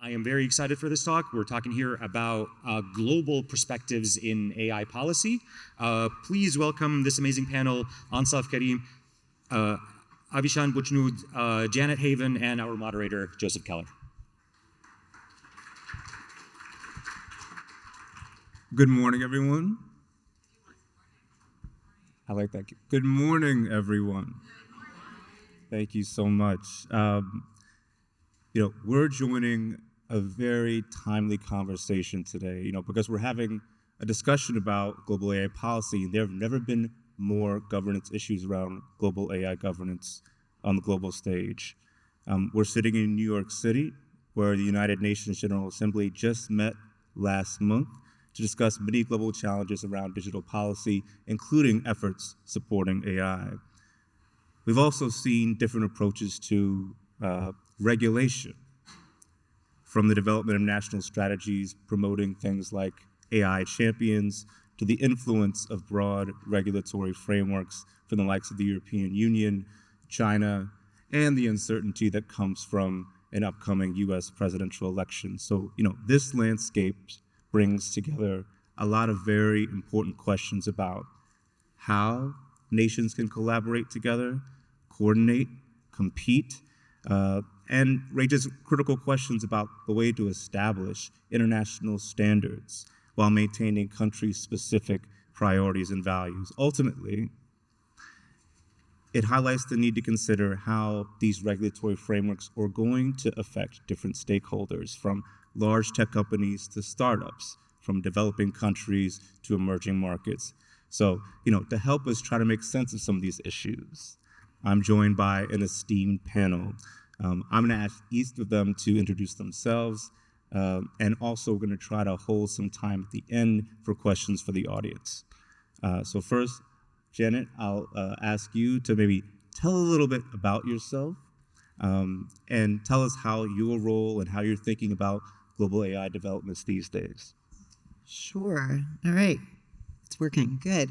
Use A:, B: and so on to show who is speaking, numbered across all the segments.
A: I am very excited for this talk. We're talking here about global perspectives in AI policy. Please welcome this amazing panel, Ansaf Karim, Avishan Buchnud, Janet Haven, and our moderator, Joseph Keller.
B: Good morning, everyone. I like that. Good morning, everyone. Thank you so much. We're joining a very timely conversation today, because we're having a discussion about global AI policy. There have never been more governance issues around global AI governance on the global stage. We're sitting in New York City, where the United Nations General Assembly just met last month to discuss many global challenges around digital policy, including efforts supporting AI. We've also seen different approaches to regulation, from the development of national strategies promoting things like AI champions to the influence of broad regulatory frameworks from the likes of the European Union, China, and the uncertainty that comes from an upcoming US presidential election. So, this landscape brings together a lot of very important questions about how nations can collaborate together, coordinate, compete, and raises critical questions about the way to establish international standards while maintaining country-specific priorities and values. Ultimately, it highlights the need to consider how these regulatory frameworks are going to affect different stakeholders, from large tech companies to startups, from developing countries to emerging markets. So, to help us try to make sense of some of these issues, I'm joined by an esteemed panel. I'm going to ask each of them to introduce themselves, and also we're going to try to hold some time at the end for questions for the audience. So first, Janet, I'll ask you to maybe tell a little bit about yourself, and tell us how your role and how you're thinking about global AI developments these days.
C: Sure. All right. It's working. Good.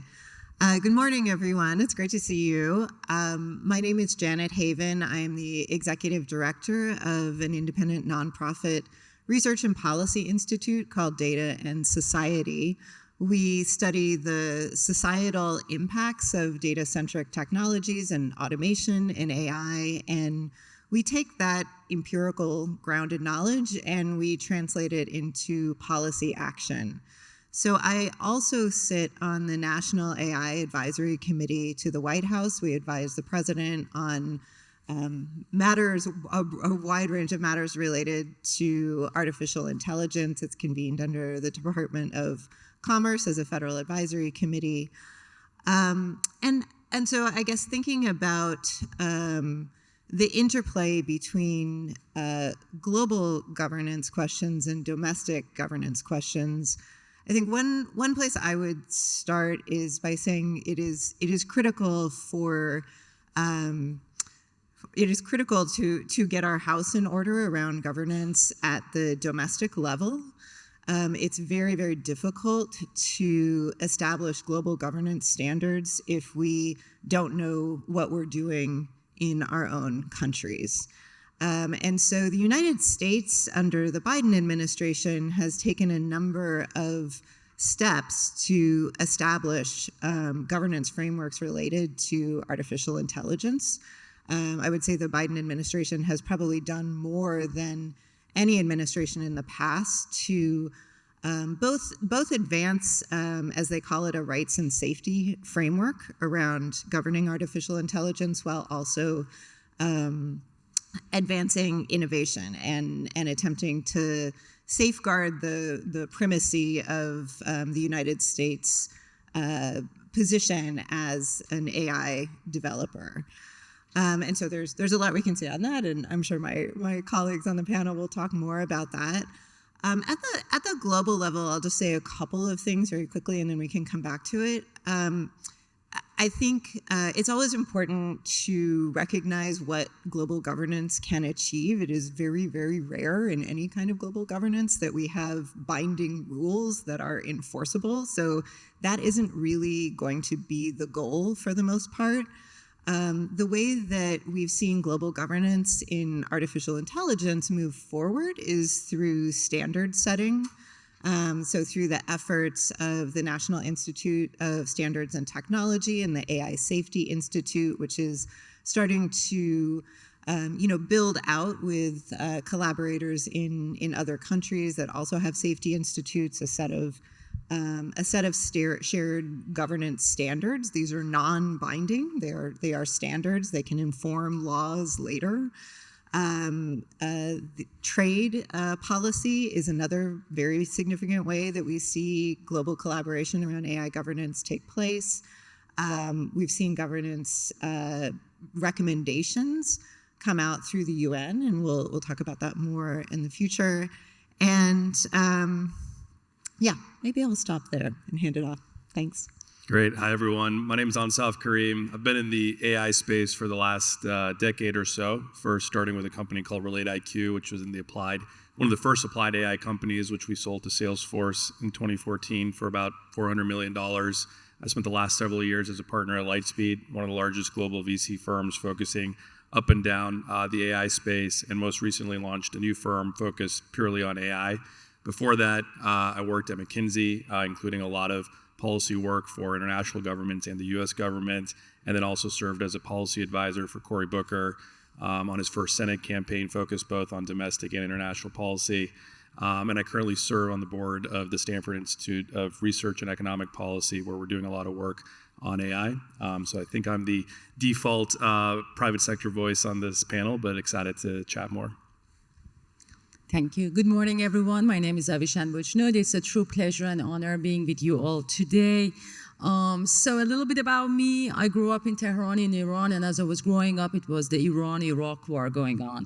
C: Good morning, everyone. It's great to see you. My name is Janet Haven. I am the executive director of an independent nonprofit research and policy institute called Data and Society. We study the societal impacts of data-centric technologies and automation and AI, and we take that empirical grounded knowledge and we translate it into policy action. So I also sit on the National AI Advisory Committee to the White House. We advise the president on matters, a wide range of matters related to artificial intelligence. It's convened under the Department of Commerce as a federal advisory committee. And so I guess thinking about the interplay between global governance questions and domestic governance questions, I think one place I would start is by saying it is critical to get our house in order around governance at the domestic level. It's very, very difficult to establish global governance standards if we don't know what we're doing in our own countries. And so the United States, under the Biden administration, has taken a number of steps to establish governance frameworks related to artificial intelligence. I would say the Biden administration has probably done more than any administration in the past to both advance, as they call it, a rights and safety framework around governing artificial intelligence, while also advancing innovation and attempting to safeguard the primacy of the United States position as an AI developer. And so there's a lot we can say on that, and I'm sure my colleagues on the panel will talk more about that. At the global level, I'll just say a couple of things very quickly, and then we can come back to it. I think it's always important to recognize what global governance can achieve. It is very, very rare in any kind of global governance that we have binding rules that are enforceable. So that isn't really going to be the goal for the most part. The way that we've seen global governance in artificial intelligence move forward is through standard setting. So through the efforts of the National Institute of Standards and Technology and the AI Safety Institute, which is starting to build out with collaborators in other countries that also have safety institutes, a set of shared governance standards. These are non-binding. They are standards. They can inform laws later. The trade policy is another very significant way that we see global collaboration around AI governance take place. We've seen governance recommendations come out through the UN, and we'll talk about that more in the future. And yeah, maybe I'll stop there and hand it off. Thanks.
D: Great. Hi, everyone. My name is Ansaf Karim. I've been in the AI space for the last decade or so, first starting with a company called RelateIQ, which was in the applied, one of the first applied AI companies, which we sold to Salesforce in 2014 for about $400 million. I spent the last several years as a partner at Lightspeed, one of the largest global VC firms focusing up and down the AI space, and most recently launched a new firm focused purely on AI. Before that, I worked at McKinsey, including a lot of policy work for international governments and the US government, and then also served as a policy advisor for Cory Booker on his first Senate campaign focused both on domestic and international policy. And I currently serve on the board of the Stanford Institute of Research and Economic Policy, where we're doing a lot of work on AI. So I think I'm the default private sector voice on this panel, but excited to chat more.
E: Thank you. Good morning, everyone. My name is Avishan Bujnud. It's a true pleasure and honor being with you all today. So a little bit about me. I grew up in Tehran in Iran, and as I was growing up, it was the Iran-Iraq war going on.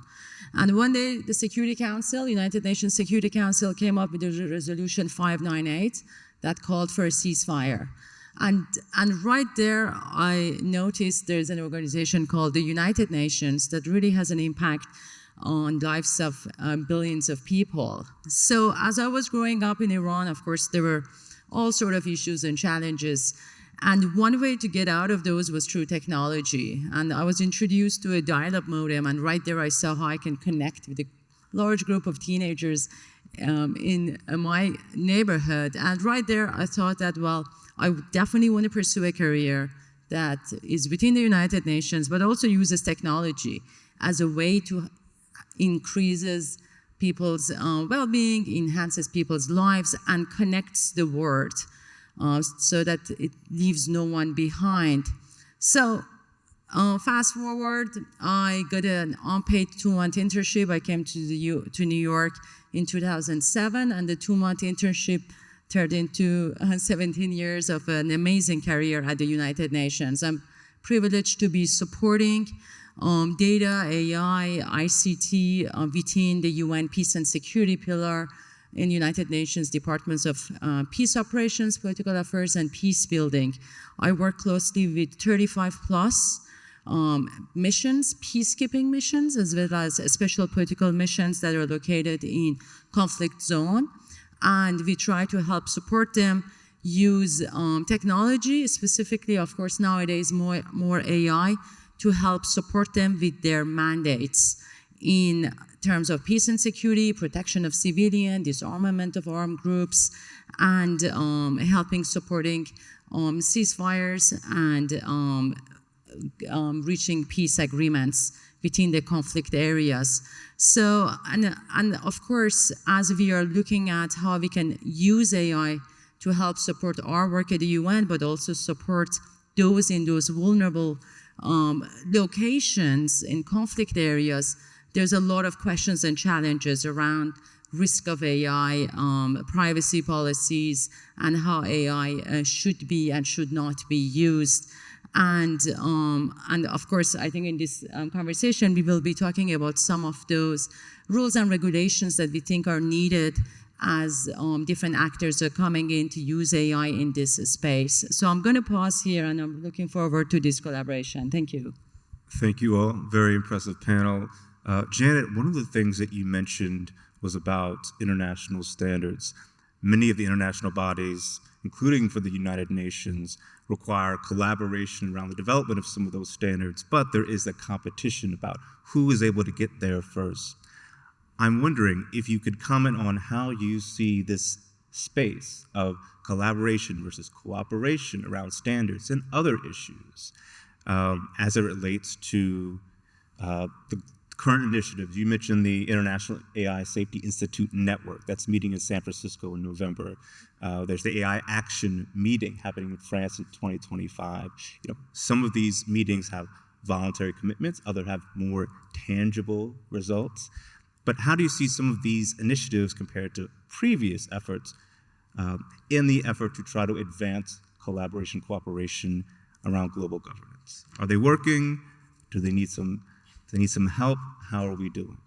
E: And one day, the Security Council, United Nations Security Council, came up with a resolution 598 that called for a ceasefire. And right there, I noticed there's an organization called the United Nations that really has an impact on lives of billions of people. So as I was growing up in Iran, of course, there were all sort of issues and challenges. And one way to get out of those was through technology. And I was introduced to a dial-up modem, and right there I saw how I can connect with a large group of teenagers in my neighborhood. And right there I thought that, well, I definitely want to pursue a career that is within the United Nations, but also uses technology as a way to increases people's well-being, enhances people's lives, and connects the world so that it leaves no one behind. So fast forward, I got an unpaid 2-month internship. I came to New York in 2007, and the 2-month internship turned into 17 years of an amazing career at the United Nations. I'm privileged to be supporting data, AI, ICT within the UN Peace and Security pillar in United Nations Departments of Peace Operations, Political Affairs, and Peace Building. I work closely with 35 plus missions, peacekeeping missions, as well as special political missions that are located in conflict zone. And we try to help support them use technology, specifically, of course, nowadays more AI, to help support them with their mandates in terms of peace and security, protection of civilian, disarmament of armed groups, and supporting ceasefires and reaching peace agreements within the conflict areas. So, and of course, as we are looking at how we can use AI to help support our work at the UN, but also support those in those vulnerable locations in conflict areas, there's a lot of questions and challenges around risk of AI, privacy policies, and how AI should be and should not be used. And of course, I think in this conversation, we will be talking about some of those rules and regulations that we think are needed as different actors are coming in to use AI in this space. So I'm going to pause here, and I'm looking forward to this collaboration. Thank you.
B: Thank you all. Very impressive panel. Janet, one of the things that you mentioned was about international standards. Many of the international bodies, including for the United Nations, require collaboration around the development of some of those standards, but there is a competition about who is able to get there first. I'm wondering if you could comment on how you see this space of collaboration versus cooperation around standards and other issues as it relates to the current initiatives. You mentioned the International AI Safety Institute Network that's meeting in San Francisco in November. There's the AI Action meeting happening in France in 2025. Some of these meetings have voluntary commitments, others have more tangible results. But how do you see some of these initiatives compared to previous efforts in the effort to try to advance collaboration, cooperation around global governance? Are they working? Do they need some help? How are we doing?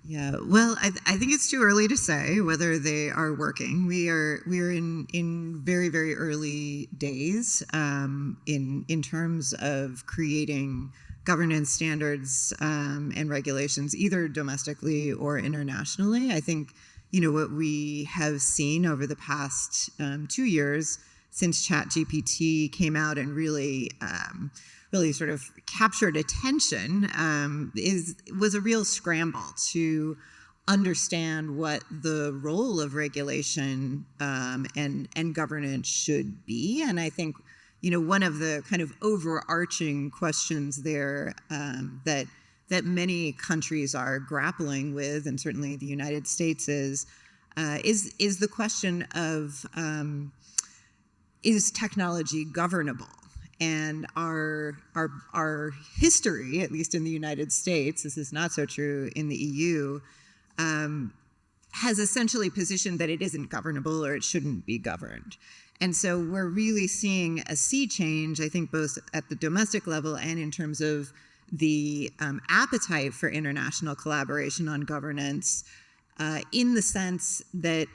C: Yeah, well, I think it's too early to say whether they are working. We are in very, very early days in terms of creating governance standards and regulations, either domestically or internationally. I think what we have seen over the past 2 years since ChatGPT came out and really sort of captured attention was a real scramble to understand what the role of regulation and governance should be. And I think one of the kind of overarching questions there that many countries are grappling with, and certainly the United States is the question of is technology governable? And our history, at least in the United States, this is not so true in the EU, has essentially positioned that it isn't governable or it shouldn't be governed. And so we're really seeing a sea change, I think, both at the domestic level and in terms of the appetite for international collaboration on governance, in the sense that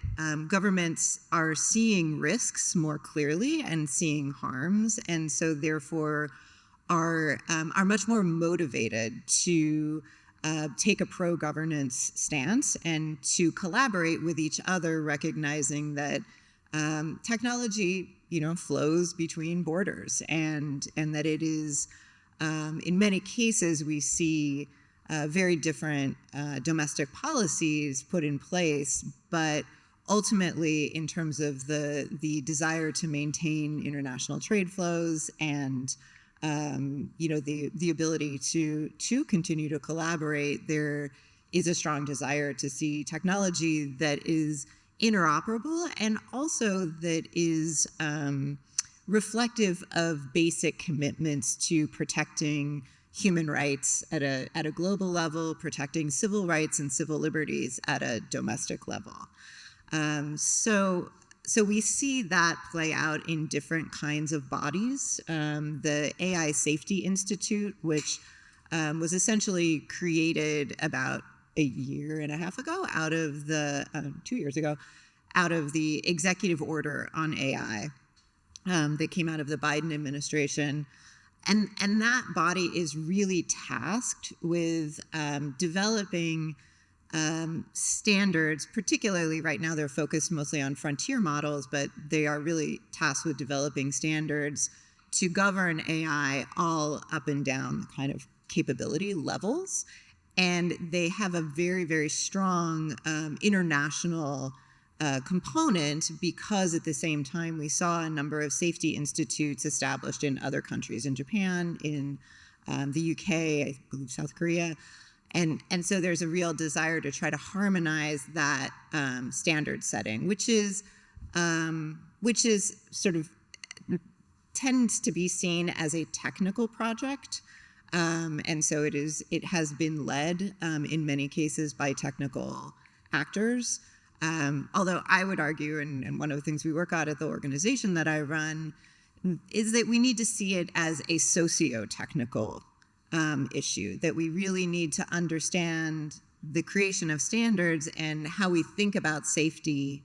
C: governments are seeing risks more clearly and seeing harms, and so therefore are much more motivated to take a pro-governance stance and to collaborate with each other, recognizing that technology, flows between borders, and that it is, in many cases, we see very different domestic policies put in place, but ultimately, in terms of the desire to maintain international trade flows and the ability to continue to collaborate, there is a strong desire to see technology that is interoperable and also that is reflective of basic commitments to protecting human rights at a global level, protecting civil rights and civil liberties at a domestic level. So we see that play out in different kinds of bodies. The AI Safety Institute, which was essentially created about a year and a half ago out of the 2 years ago, out of the executive order on AI that came out of the Biden administration. And that body is really tasked with developing standards, particularly right now they're focused mostly on frontier models, but they are really tasked with developing standards to govern AI all up and down the kind of capability levels. And they have a very, very strong international component, because at the same time we saw a number of safety institutes established in other countries, in Japan, in the UK, I believe South Korea. And so there's a real desire to try to harmonize that standard setting, which is sort of tends to be seen as a technical project. And so it has been led in many cases by technical actors. Although I would argue, and one of the things we work on at the organization that I run, is that we need to see it as a socio-technical issue, that we really need to understand the creation of standards and how we think about safety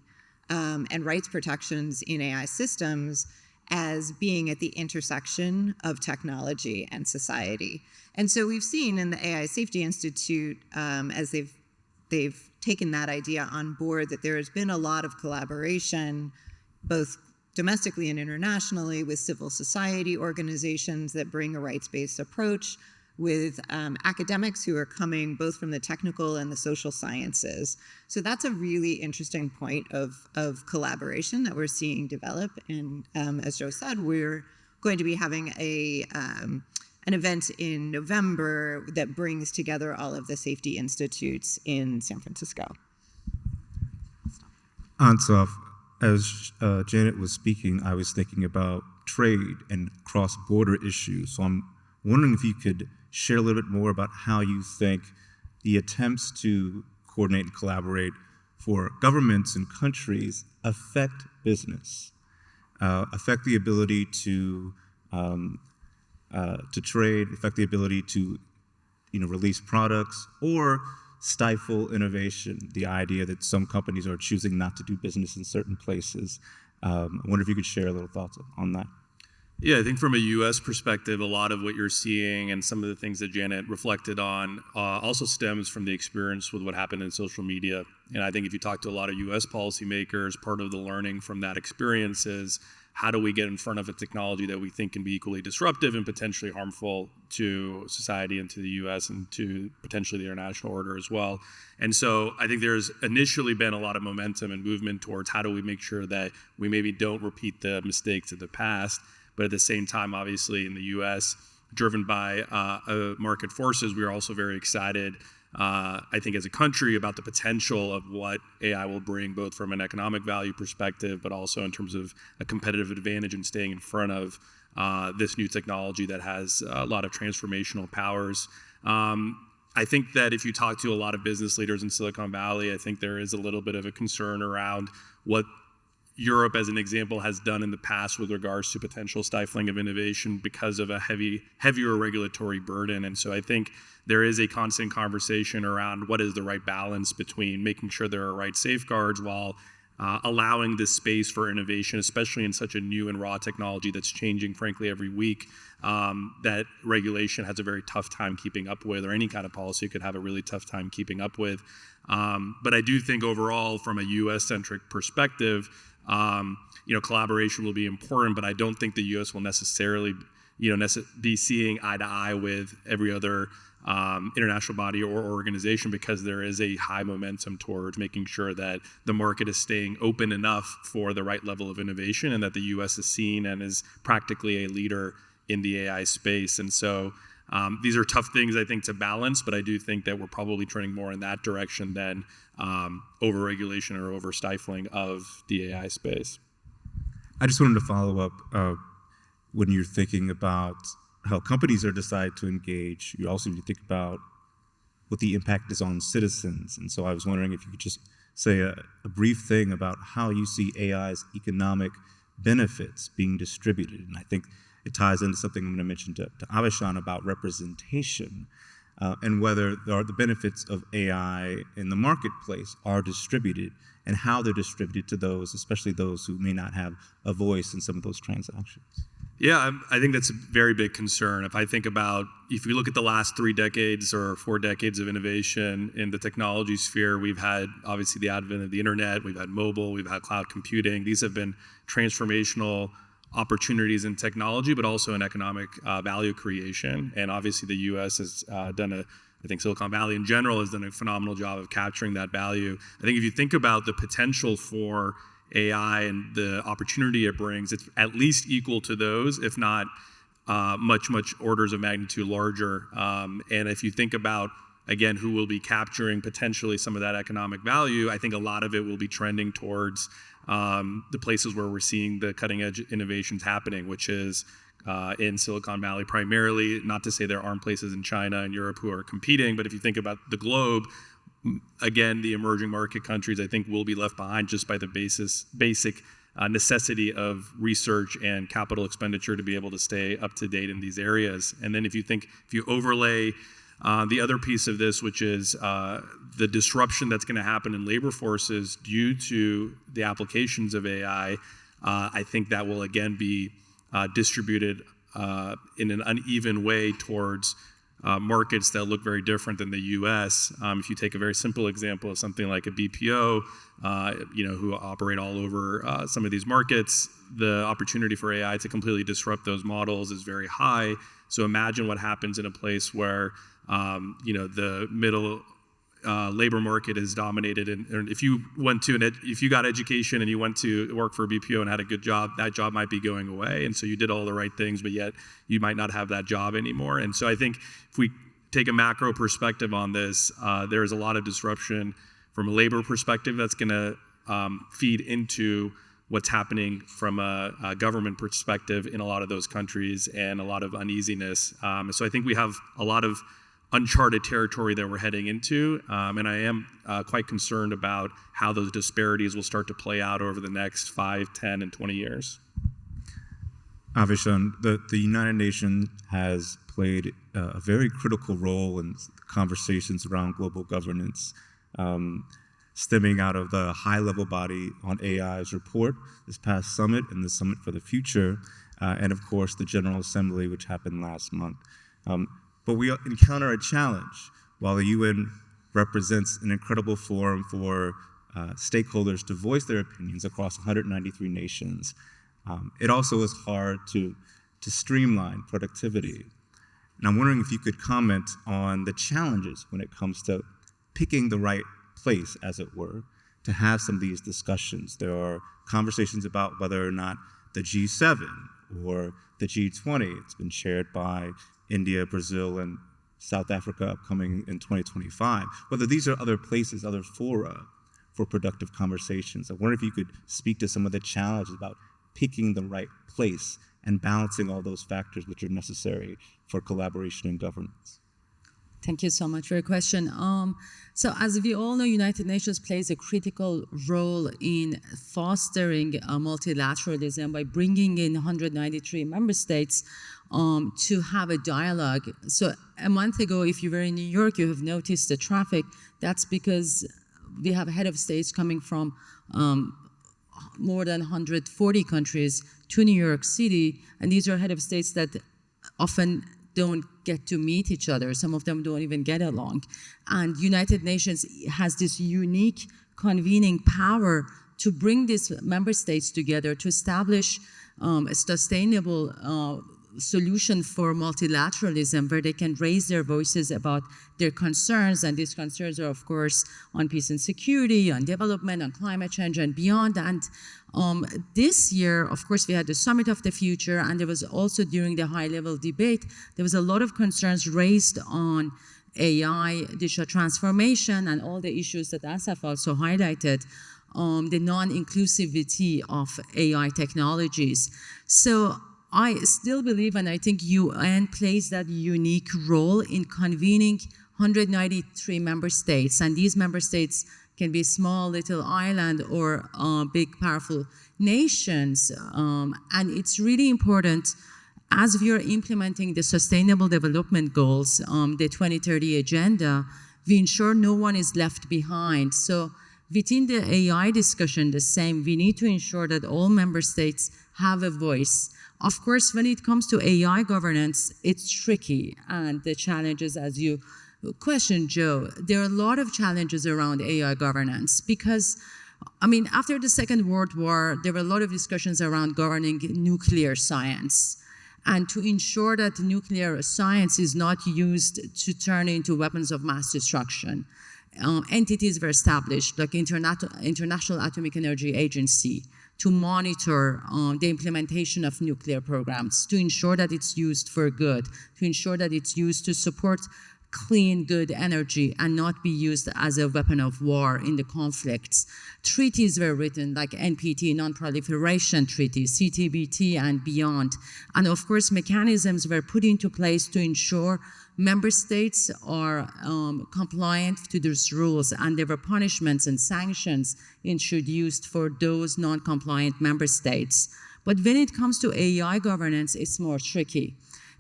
C: and rights protections in AI systems as being at the intersection of technology and society. And so we've seen in the AI Safety Institute, as they've taken that idea on board, that there has been a lot of collaboration, both domestically and internationally with civil society organizations that bring a rights-based approach, with academics who are coming both from the technical and the social sciences. So that's a really interesting point of collaboration that we're seeing develop. And as Joe said, we're going to be having an event in November that brings together all of the safety institutes in San Francisco.
B: Ansaf, as Janet was speaking, I was thinking about trade and cross-border issues. So I'm wondering if you could share a little bit more about how you think the attempts to coordinate and collaborate for governments and countries affect business, affect the ability to trade, affect the ability to release products, or stifle innovation, the idea that some companies are choosing not to do business in certain places. I wonder if you could share a little thoughts on that.
D: Yeah, I think from a U.S. perspective, a lot of what you're seeing and some of the things that Janet reflected on also stems from the experience with what happened in social media. And I think if you talk to a lot of U.S. policymakers, part of the learning from that experience is how do we get in front of a technology that we think can be equally disruptive and potentially harmful to society and to the U.S. and to potentially the international order as well. And so I think there's initially been a lot of momentum and movement towards how do we make sure that we maybe don't repeat the mistakes of the past. But at the same time, obviously, in the U.S., driven by market forces, we are also very excited, I think, as a country about the potential of what AI will bring, both from an economic value perspective, but also in terms of a competitive advantage in staying in front of this new technology that has a lot of transformational powers. I think that if you talk to a lot of business leaders in Silicon Valley, I think there is a little bit of a concern around what Europe, as an example, has done in the past with regards to potential stifling of innovation because of a heavier regulatory burden. And so I think there is a constant conversation around what is the right balance between making sure there are right safeguards while allowing this space for innovation, especially in such a new and raw technology that's changing, frankly, every week, that regulation has a very tough time keeping up with, or any kind of policy could have a really tough time keeping up with. But I do think overall, from a U.S.-centric perspective, collaboration will be important, but I don't think the U.S. will necessarily, be seeing eye to eye with every other international body or organization, because there is a high momentum towards making sure that the market is staying open enough for the right level of innovation, and that the U.S. is seen and is practically a leader in the AI space. And so these are tough things, I think, to balance, but I do think that we're probably trending more in that direction than over-regulation or over-stifling of the AI space.
B: I just wanted to follow up when you're thinking about how companies are decided to engage, you also need to think about what the impact is on citizens. And so I was wondering if you could just say a brief thing about how you see AI's economic benefits being distributed. And I think it ties into something I'm going to mention to Avishan about representation, and whether the benefits of AI in the marketplace are distributed, and how they're distributed to those, especially those who may not have a voice in some of those transactions.
D: Yeah, I think that's a very big concern. If you look at the last 3 decades or 4 decades of innovation in the technology sphere, we've had obviously the advent of the internet, we've had mobile, we've had cloud computing. These have been transformational opportunities in technology, but also in economic value creation. And obviously the U.S. has I think Silicon Valley in general has done a phenomenal job of capturing that value. I think if you think about the potential for AI and the opportunity it brings, it's at least equal to those, if not much orders of magnitude larger. And if you think about, again, who will be capturing potentially some of that economic value, I think a lot of it will be trending towards the places where we're seeing the cutting edge innovations happening, which is in Silicon Valley primarily. Not to say there aren't places in China and Europe who are competing, but if you think about the globe, again, the emerging market countries, I think, will be left behind just by the basic necessity of research and capital expenditure to be able to stay up to date in these areas. And then if you overlay the other piece of this, which is the disruption that's going to happen in labor forces due to the applications of AI, I think that will again be distributed in an uneven way towards markets that look very different than the U.S. If you take a very simple example of something like a BPO, who operate all over some of these markets, the opportunity for AI to completely disrupt those models is very high. So imagine what happens in a place where the middle labor market is dominated, and if you if you got education and you went to work for a BPO and had a good job, that job might be going away, and so you did all the right things, but yet you might not have that job anymore. And so I think if we take a macro perspective on this, there is a lot of disruption from a labor perspective that's going to feed into what's happening from a government perspective in a lot of those countries, and a lot of uneasiness. So I think we have a lot of uncharted territory that we're heading into, and I am quite concerned about how those disparities will start to play out over the next 5, 10, and 20 years.
B: Avishan, the United Nations has played a very critical role in conversations around global governance, stemming out of the high-level body on AI's report this past summit and the Summit for the Future, and of course the General Assembly, which happened last month. But we encounter a challenge. While the UN represents an incredible forum for stakeholders to voice their opinions across 193 nations, it also is hard to streamline productivity. And I'm wondering if you could comment on the challenges when it comes to picking the right place, as it were, to have some of these discussions. There are conversations about whether or not the G7 or the G20, it's been chaired by India, Brazil, and South Africa upcoming in 2025, whether these are other places, other fora for productive conversations. I wonder if you could speak to some of the challenges about picking the right place and balancing all those factors which are necessary for collaboration and governance.
E: Thank you so much for your question. So as we all know, United Nations plays a critical role in fostering multilateralism by bringing in 193 member states to have a dialogue. So a month ago, if you were in New York, you have noticed the traffic. That's because we have head of states coming from more than 140 countries to New York City, and these are head of states that often don't get to meet each other. Some of them don't even get along. And United Nations has this unique convening power to bring these member states together to establish a sustainable solution for multilateralism where they can raise their voices about their concerns. And these concerns are, of course, on peace and security, on development, on climate change, and beyond. And this year, of course, we had the Summit of the Future, and there was also during the high-level debate, there was a lot of concerns raised on AI, digital transformation, and all the issues that Asaf also highlighted, the non-inclusivity of AI technologies. So I still believe, and I think UN plays that unique role in convening 193 member states, and these member states can be small little island or big powerful nations, and it's really important as we are implementing the Sustainable Development Goals, the 2030 Agenda, we ensure no one is left behind. So within the AI discussion, the same, we need to ensure that all member states have a voice. Of course, when it comes to AI governance, it's tricky, and the challenges, as you questioned, Joe, there are a lot of challenges around AI governance because, I mean, after the Second World War, there were a lot of discussions around governing nuclear science and to ensure that nuclear science is not used to turn into weapons of mass destruction. Entities were established, like International Atomic Energy Agency, to monitor the implementation of nuclear programs, to ensure that it's used for good, to ensure that it's used to support clean, good energy and not be used as a weapon of war in the conflicts. Treaties were written like NPT, Non-Proliferation Treaty, CTBT, and beyond. And of course, mechanisms were put into place to ensure member states are compliant to those rules, and there were punishments and sanctions introduced for those non-compliant member states. But when it comes to AI governance, it's more tricky,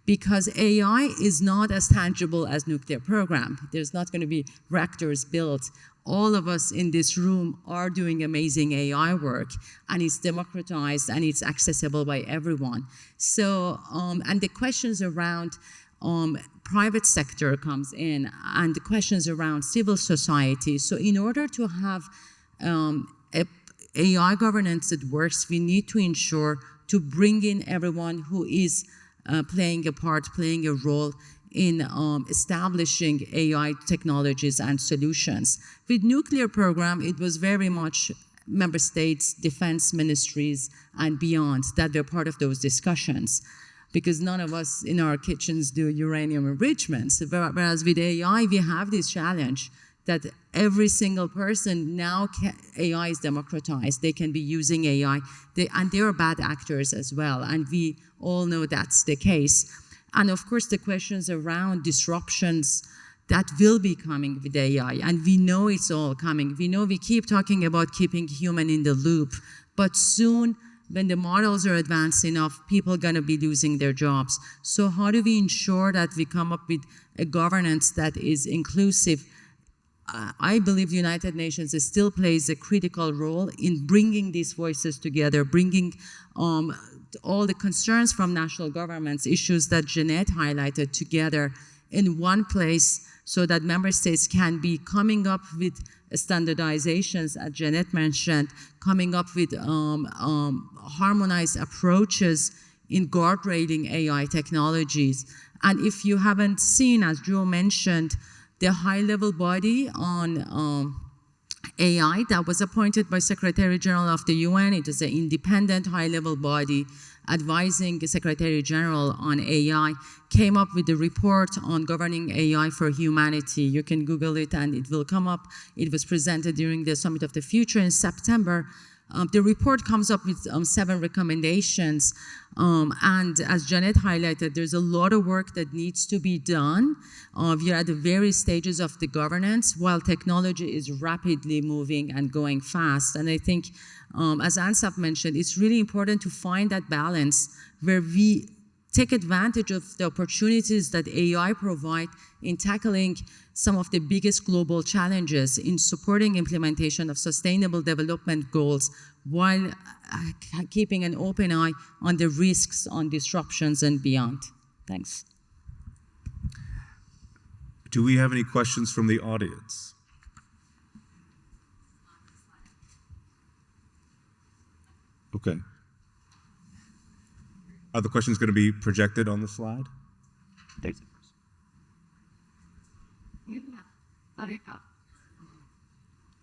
E: because AI is not as tangible as nuclear program. There's not going to be reactors built. All of us in this room are doing amazing AI work, and it's democratized and it's accessible by everyone. So, and the questions around private sector comes in, and the questions around civil society. So in order to have a AI governance that works, we need to ensure to bring in everyone who is playing a part, playing a role in establishing AI technologies and solutions. With nuclear program, it was very much member states, defense ministries, and beyond that were part of those discussions, because none of us in our kitchens do uranium enrichments. Whereas with AI, we have this challenge that every single person now, AI is democratized. They can be using AI, and they are bad actors as well, and we all know that's the case. And of course, the questions around disruptions that will be coming with AI, and we know it's all coming. We know we keep talking about keeping human in the loop, but soon, when the models are advanced enough, people are going to be losing their jobs. So how do we ensure that we come up with a governance that is inclusive? I believe the United Nations still plays a critical role in bringing these voices together, bringing all the concerns from national governments, issues that Jeanette highlighted, together in one place, so that member states can be coming up with standardizations, as Jeanette mentioned, coming up with harmonized approaches in guardrailing AI technologies. And if you haven't seen, as Joe mentioned, the high-level body on AI that was appointed by Secretary General of the UN. It is an independent high-level body advising the Secretary General on AI, came up with a report on governing AI for humanity. You can Google it and it will come up. It was presented during the Summit of the Future in September. The report comes up with 7 recommendations. And as Janet highlighted, there's a lot of work that needs to be done. We are at the various stages of the governance while technology is rapidly moving and going fast. And I think, as Ansaf mentioned, it's really important to find that balance where we take advantage of the opportunities that AI provide in tackling some of the biggest global challenges, in supporting implementation of sustainable development goals, while keeping an open eye on the risks, on disruptions, and beyond. Thanks.
B: Do we have any questions from the audience? Okay. Are the questions going to be projected on the slide?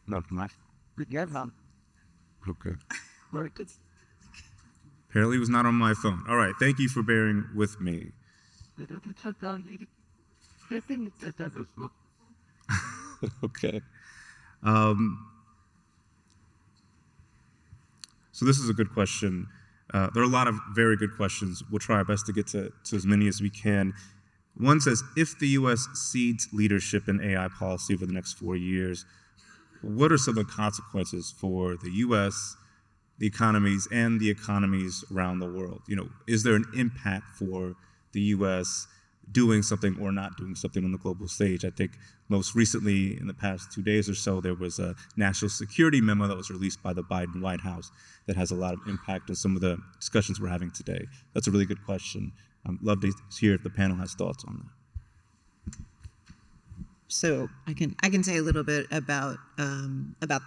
B: Not much. Okay. Apparently it was not on my phone. All right, thank you for bearing with me. Okay. So this is a good question. There are a lot of very good questions. We'll try our best to get to as many as we can. One says, if the U.S. cedes leadership in AI policy over the next 4 years, what are some of the consequences for the U.S., the economies, and the economies around the world? You know, is there an impact for the U.S. doing something or not doing something on the global stage? I think most recently, in the past 2 days or so, there was a national security memo that was released by the Biden White House that has a lot of impact on some of the discussions we're having today. That's a really good question. I'd love to hear if the panel has thoughts on that.
C: So I can say a little bit about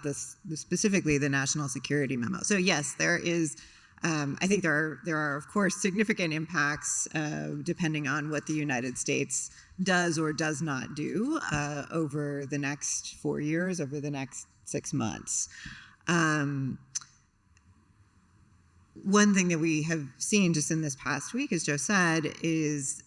C: this, specifically the national security memo. So yes, there is. I think there are of course significant impacts depending on what the United States does or does not do over the next 4 years, over the next 6 months. One thing that we have seen just in this past week, as Joe said, is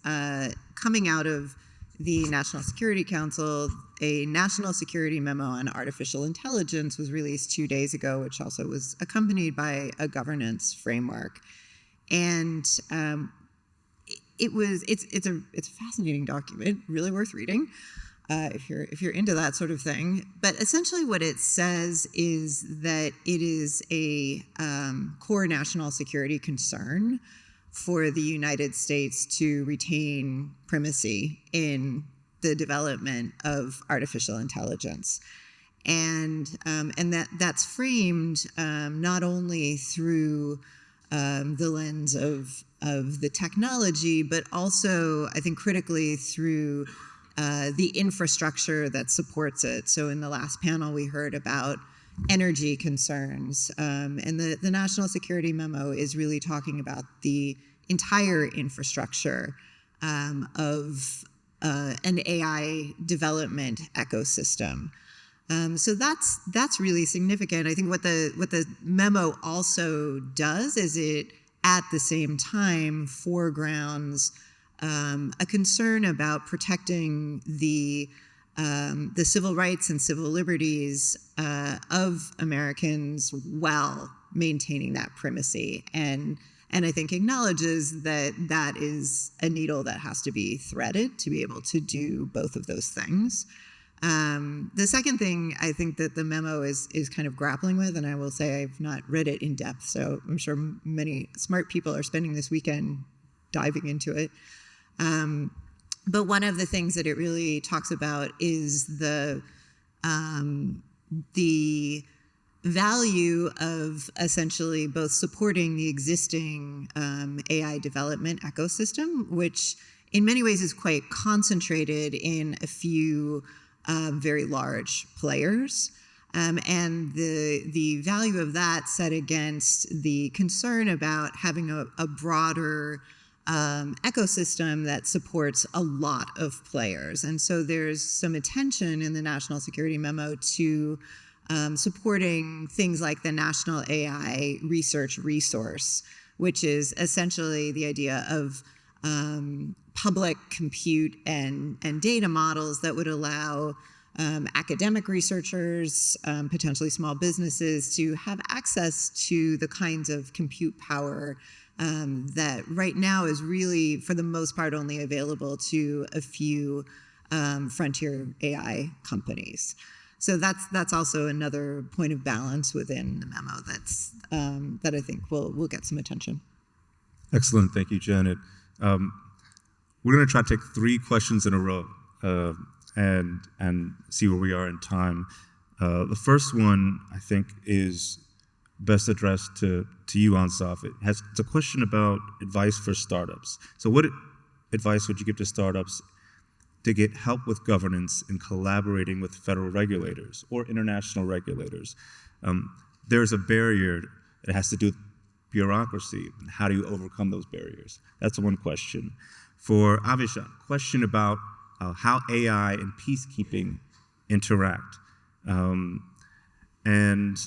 C: coming out of the National Security Council, a national security memo on artificial intelligence was released 2 days ago, which also was accompanied by a governance framework. And it's a fascinating document, really worth reading if you're into that sort of thing. But essentially, what it says is that it is a core national security concern for the United States to retain primacy in the development of artificial intelligence. And that's framed not only through the lens of the technology, but also, I think, critically through the infrastructure that supports it. So in the last panel, we heard about energy concerns, and the National Security Memo is really talking about the entire infrastructure of an AI development ecosystem. So that's really significant. I think what the memo also does is it, at the same time, foregrounds a concern about protecting the civil rights and civil liberties of Americans while maintaining that primacy, and I think acknowledges that that is a needle that has to be threaded to be able to do both of those things. The second thing I think that the memo is kind of grappling with, and I will say I've not read it in depth, so I'm sure many smart people are spending this weekend diving into it. But one of the things that it really talks about is the value of essentially both supporting the existing AI development ecosystem, which in many ways is quite concentrated in a few very large players, and the value of that set against the concern about having a broader ecosystem that supports a lot of players. And so there's some attention in the National Security Memo to supporting things like the National AI Research Resource, which is essentially the idea of public compute and data models that would allow academic researchers, potentially small businesses, to have access to the kinds of compute power that right now is really, for the most part, only available to a few frontier AI companies. So that's also another point of balance within the memo that I think will get some attention.
B: Excellent, thank you, Janet. We're going to try to take 3 questions in a row and see where we are in time. The first one, I think, is best addressed to you, Ansaf. It's a question about advice for startups. So what advice would you give to startups to get help with governance and collaborating with federal regulators or international regulators? There's a barrier that has to do with bureaucracy, and how do you overcome those barriers? That's one question. For Avishan, question about how AI and peacekeeping interact. And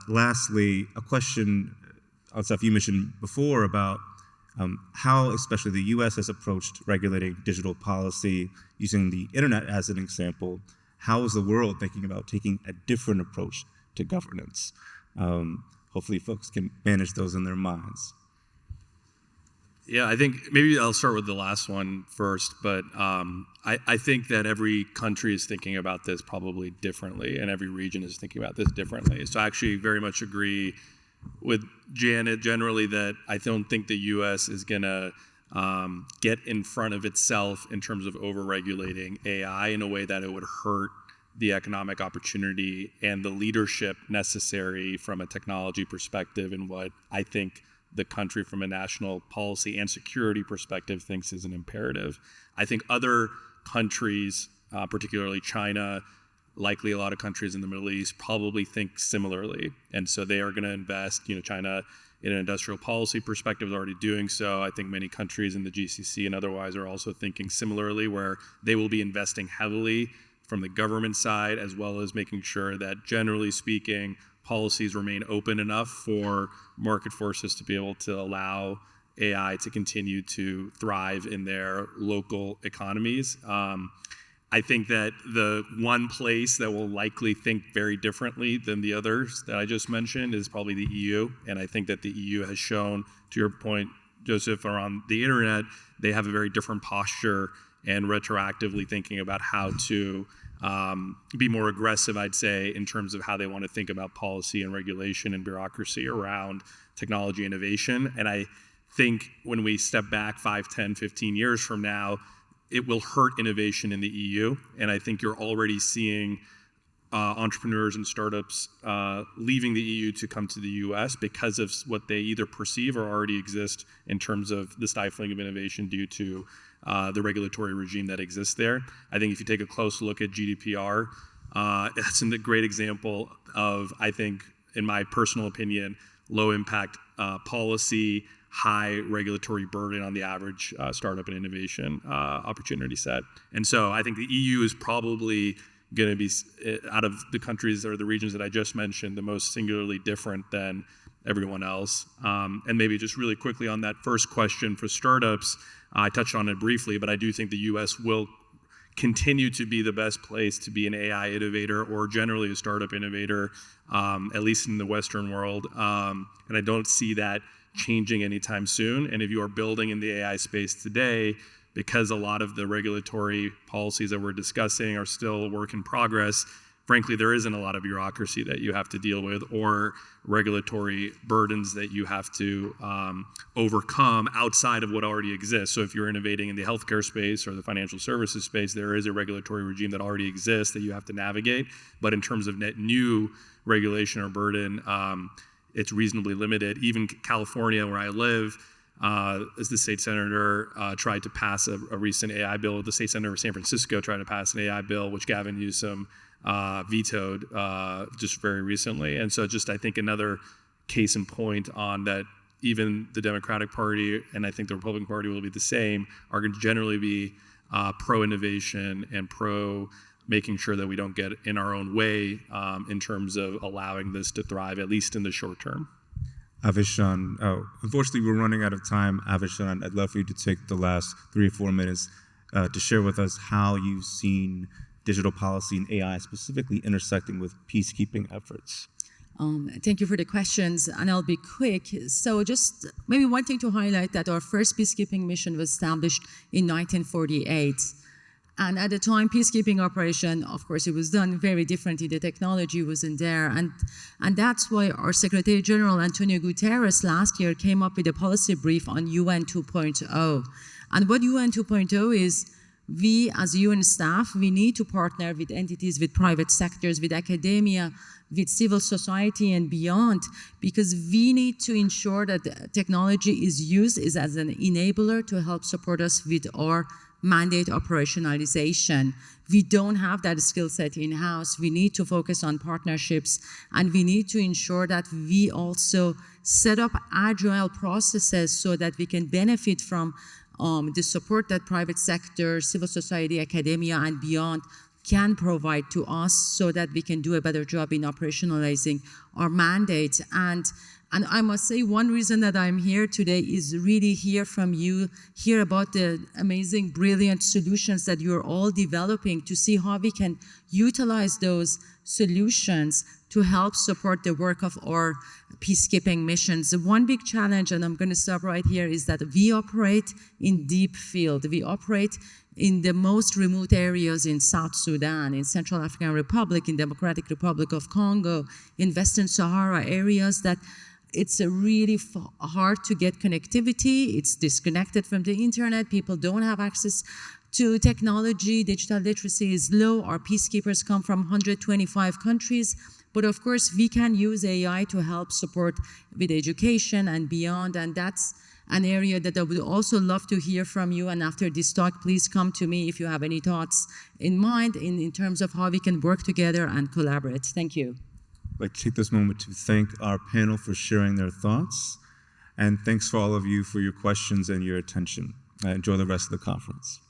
B: lastly, a question, Ansaf, you mentioned before about how especially the US has approached regulating digital policy using the internet as an example. How is the world thinking about taking a different approach to governance? Hopefully folks can manage those in their minds.
D: Yeah, I think maybe I'll start with the last one first, but I think that every country is thinking about this probably differently, and every region is thinking about this differently. So I actually very much agree with Janet generally that I don't think the US is gonna get in front of itself in terms of over-regulating AI in a way that it would hurt the economic opportunity and the leadership necessary from a technology perspective, and what I think the country from a national policy and security perspective thinks is an imperative. I think other countries, particularly China, likely a lot of countries in the Middle East, probably think similarly. And so they are going to invest, China in an industrial policy perspective is already doing so. I think many countries in the GCC and otherwise are also thinking similarly, where they will be investing heavily from the government side, as well as making sure that, generally speaking, policies remain open enough for market forces to be able to allow AI to continue to thrive in their local economies. I think that the one place that will likely think very differently than the others that I just mentioned is probably the EU. And I think that the EU has shown, to your point, Joseph, around the internet, they have a very different posture and retroactively thinking about how to be more aggressive, I'd say, in terms of how they want to think about policy and regulation and bureaucracy around technology innovation. And I think when we step back 5, 10, 15 years from now, it will hurt innovation in the EU. And I think you're already seeing entrepreneurs and startups leaving the EU to come to the US because of what they either perceive or already exist in terms of the stifling of innovation due to the regulatory regime that exists there. I think if you take a close look at GDPR, that's a great example of, I think, in my personal opinion, low impact policy, high regulatory burden on the average startup and innovation opportunity set. And so I think the EU is probably going to be, out of the countries or the regions that I just mentioned, the most singularly different than everyone else. And maybe just really quickly on that first question for startups, I touched on it briefly, but I do think the US will continue to be the best place to be an AI innovator or generally a startup innovator, at least in the Western world. And I don't see that changing anytime soon. And if you are building in the AI space today, because a lot of the regulatory policies that we're discussing are still a work in progress, frankly, there isn't a lot of bureaucracy that you have to deal with or regulatory burdens that you have to overcome outside of what already exists. So if you're innovating in the healthcare space or the financial services space, there is a regulatory regime that already exists that you have to navigate. But in terms of net new regulation or burden, it's reasonably limited. Even California, where I live, as the state senator tried to pass a recent AI bill, the state senator of San Francisco tried to pass an AI bill, which Gavin Newsom vetoed just very recently. And so just, I think, another case in point on that even the Democratic Party, and I think the Republican Party will be the same, are going to generally be pro-innovation and making sure that we don't get in our own way in terms of allowing this to thrive, at least in the short term.
B: Avishan, unfortunately, we're running out of time. Avishan, I'd love for you to take the last 3 or 4 minutes to share with us how you've seen digital policy and AI specifically intersecting with peacekeeping efforts.
E: Thank you for the questions, and I'll be quick. So just maybe one thing to highlight that our first peacekeeping mission was established in 1948. And at the time, peacekeeping operation, of course, it was done very differently. The technology wasn't there. And that's why our Secretary General, Antonio Guterres, last year came up with a policy brief on UN 2.0. And what UN 2.0 is, we as UN staff, we need to partner with entities, with private sectors, with academia, with civil society and beyond, because we need to ensure that technology is used as an enabler to help support us with our mandate operationalization. We don't have that skill set in-house. We need to focus on partnerships, and we need to ensure that we also set up agile processes so that we can benefit from the support that private sector, civil society, academia, and beyond can provide to us so that we can do a better job in operationalizing our mandate. And I must say, one reason that I'm here today is really hear from you, hear about the amazing, brilliant solutions that you're all developing to see how we can utilize those solutions to help support the work of our peacekeeping missions. The one big challenge, and I'm going to stop right here, is that we operate in deep field. We operate in the most remote areas in South Sudan, in Central African Republic, in Democratic Republic of Congo, in Western Sahara, areas that it's really hard to get connectivity. It's disconnected from the internet. People don't have access to technology. Digital literacy is low. Our peacekeepers come from 125 countries. But of course, we can use AI to help support with education and beyond. And that's an area that I would also love to hear from you. And after this talk, please come to me if you have any thoughts in mind in terms of how we can work together and collaborate. Thank you.
B: I'd like to take this moment to thank our panel for sharing their thoughts. And thanks for all of you for your questions and your attention. Enjoy the rest of the conference.